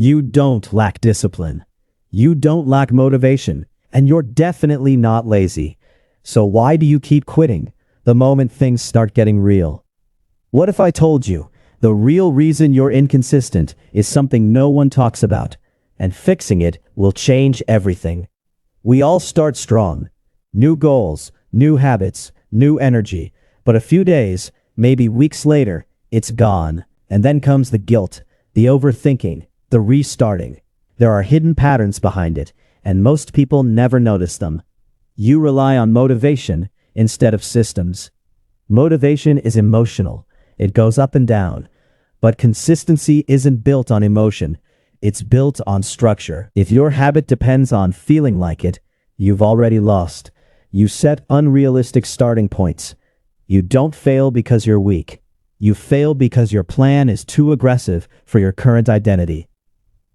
You don't lack discipline. You don't lack motivation, and you're definitely not lazy. So why do you keep quitting the moment things start getting real? What if I told you the real reason you're inconsistent is something no one talks about, and fixing it will change everything? We all start strong. New goals, new habits, new energy. But a few days, maybe weeks later, it's gone. And then comes the guilt, the overthinking, the restarting. There are hidden patterns behind it, and most people never notice them. You rely on motivation instead of systems. Motivation is emotional. It goes up and down. But consistency isn't built on emotion. It's built on structure. If your habit depends on feeling like it, you've already lost. You set unrealistic starting points. You don't fail because you're weak. You fail because your plan is too aggressive for your current identity.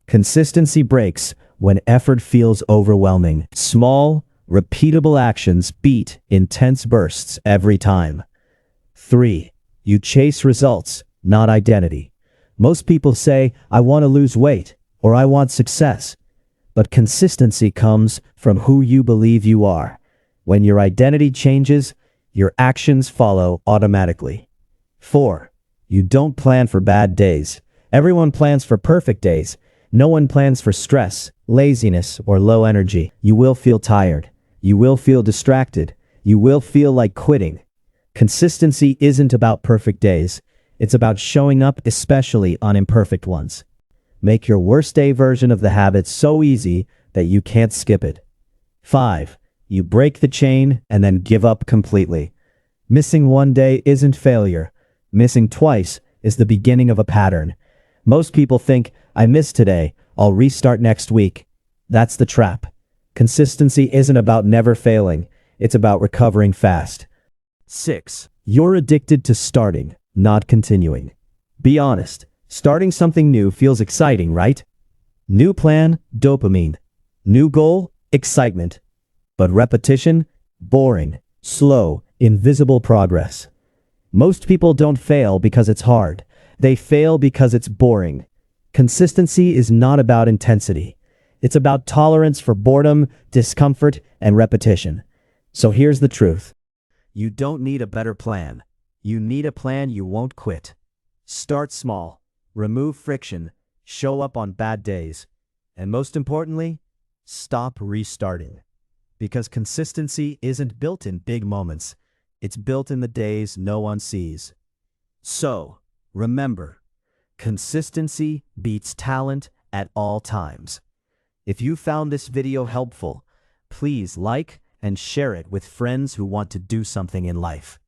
Consistency breaks when effort feels overwhelming. Small, repeatable actions beat intense bursts every time. 3. You chase results, not identity. Most people say, I want to lose weight, or I want success. But consistency comes from who you believe you are. When your identity changes, your actions follow automatically. 4. You don't plan for bad days. Everyone plans for perfect days. No one plans for stress, laziness, or low energy. You will feel tired. You will feel distracted. You will feel like quitting. Consistency isn't about perfect days. It's about showing up, especially on imperfect ones. Make your worst day version of the habit so easy that you can't skip it. 5. You break the chain and then give up completely. Missing one day isn't failure. Missing twice is the beginning of a pattern. Most people think, I missed today, I'll restart next week. That's the trap. Consistency isn't about never failing. It's about recovering fast. 6. You're addicted to starting, not continuing. Be honest. Starting something new feels exciting, right? New plan, dopamine. New goal, excitement. But repetition, boring, slow, invisible progress. Most people don't fail because it's hard. They fail because it's boring. Consistency is not about intensity. It's about tolerance for boredom, discomfort, and repetition. So here's the truth. You don't need a better plan. You need a plan you won't quit. Start small. Remove friction. Show up on bad days. And most importantly, stop restarting. Because consistency isn't built in big moments. It's built in the days no one sees. So, remember, consistency beats talent at all times. If you found this video helpful, please like and share it with friends who want to do something in life.